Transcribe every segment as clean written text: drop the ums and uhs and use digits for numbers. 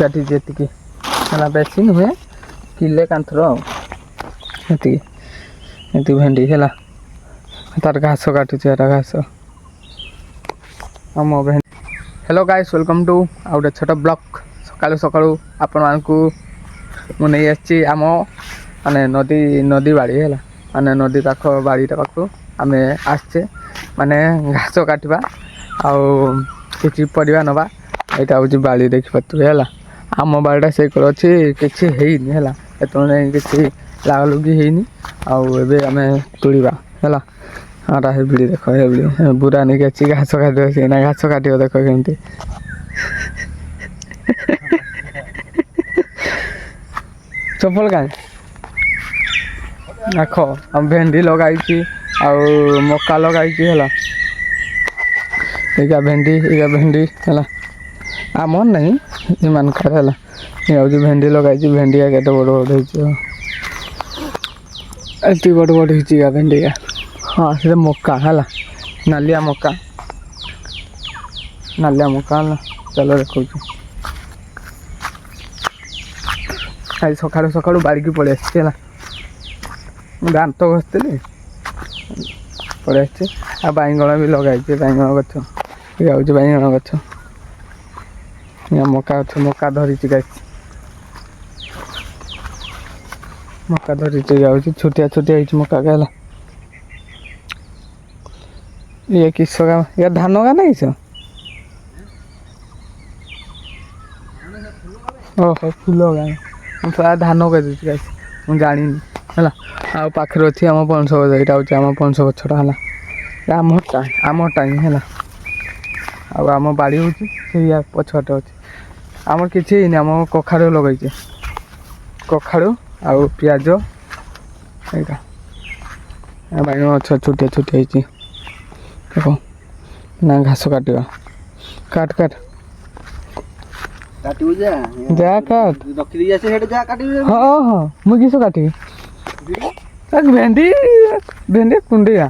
काटी जेतिकी है बेसी नुहे किले कांथर ये भेंडी है तार घास काटुचे घास आम भेंडी। हेलो गाइस वेलकम टू आउ गए छोट ब्लॉग सकालू सकालू आपण मानकू मु नहीं आसी आम माने नदी बाड़ी है माने नदी पाख बाड़ीटा पाख आम आसचे माने घास काटवा आउ किसी परिवा नवा यहाँ हूँ बाड़ी देखिपे है आम बाड़ीटा से अच्छी किसी है किसी लागलुगी है आम तुड़ा है हाँ हेबड़ी देख हेबड़ी बुरा नहीं अच्छी घास काट ना घास काट देख केमती चपल का देख हम भेंडी लगाई मका लगाई है भेंडी है आमर नहीं मानकर है हूँ भेंडी लगाई भेंडी के बड़ बड़ बड़ बड़ भेंडी हाँ से मका है नालिया मका है चलो देखो आज सका सका बाड़ी की पलि आसी दांत घसती पलि आ बैगण भी लगाई बैगण गछ ये हूँ बैगण गछ मका गछ मका धरी मका धरी छोटिया छोटिया मका का ये किस का ये धान का नहीं सो ओहो फूल का प्राय धान का मुझे जानी है आ पाखे अच्छी आम पणस गछ यहाँ हूँ आम पणस गछटा है आम टाइम है आम बाड़ी हूँ पछटे अच्छे आम कि आम कखाड़ू लगे कखाड़ू आउ पियाज यहाँ बैगण गछ छोटिया छोटिया देखो ना घास काटा काट काट जा काट हाँ हाँ मुझे किस काटी भेंडी भेंडी कुंडिया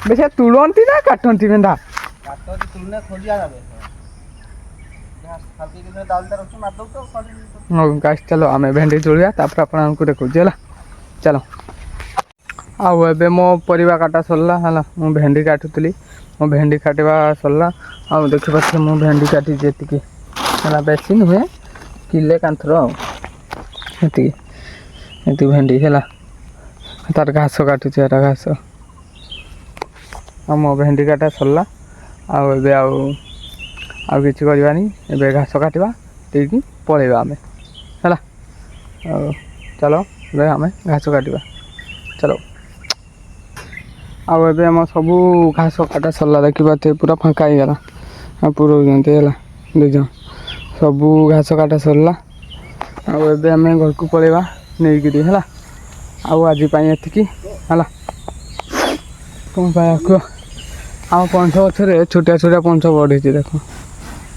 बेसिया तुलंती ना काटती भेंडा गाइस चलो आम भेंडी तुलिया आपको देखो चलो आउ ए मो परिवा काटा सरला है मु भेंडी काटुली मो भेंडी काटवा सरला आउ देखी पारे मु भेंडी काटी जेतिकी है बेसी नुहे किले कांथर ये भेंडी है तार घास काटुचे घास मो भेंडी काटा सरला आउ ए आउ किसी करवानी ए घास काटवा ठीक पलैबा आम है चलो आम घास काटवा चलो आउ ए आम सब घास काटा सरला देखिए पूरा फाँका ही गला पूरा है देज सब घास काटा सरला आउ ए आम घर को पलैबा नहीं है आज एतिकी है कौन पाया कह आम पणस गचरे छोटिया छोटिया पणस बढ़ी देख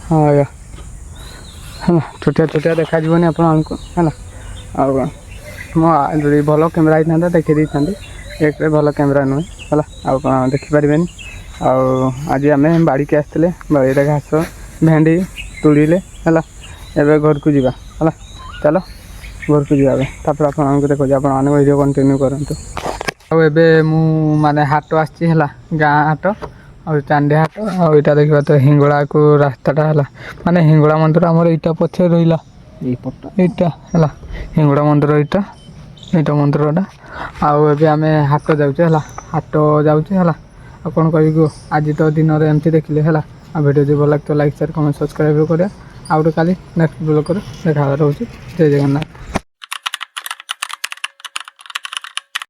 हाँ आज्ञा है छोटिया छोटिया देखा आपको है जो भल कैमेरा होता देखी देता एक भल कैमेरा नुहे है देखिपारे आज आम बाड़ी के आसते बाड़ी घास भेंडी तुड़िले है एवं घर को जावा है चलो घर को जावा आपको देखो आप वीडियो कंटिन्यू करूँ एबे मु माने हाट आसी गाँ हाट और चांदी हाट आईटा देखा तो हिंगड़ा को रास्ताटा है माने हिंगड़ा मंदिर आमर इटा पछे रहा यहाँ है हिंगड़ा मंदिर इटा मंदिरटा आउ ए आम हाट जाऊे है हाट जाऊे है कौन कह आज तो दिन में एमती देखिले है वीडियो जो भल लगे तो लाइक शेयर कमेंट सब्सक्राइब करें आउ काली नेक्स्ट ब्लॉग देखा रोचे जय जगन्नाथ।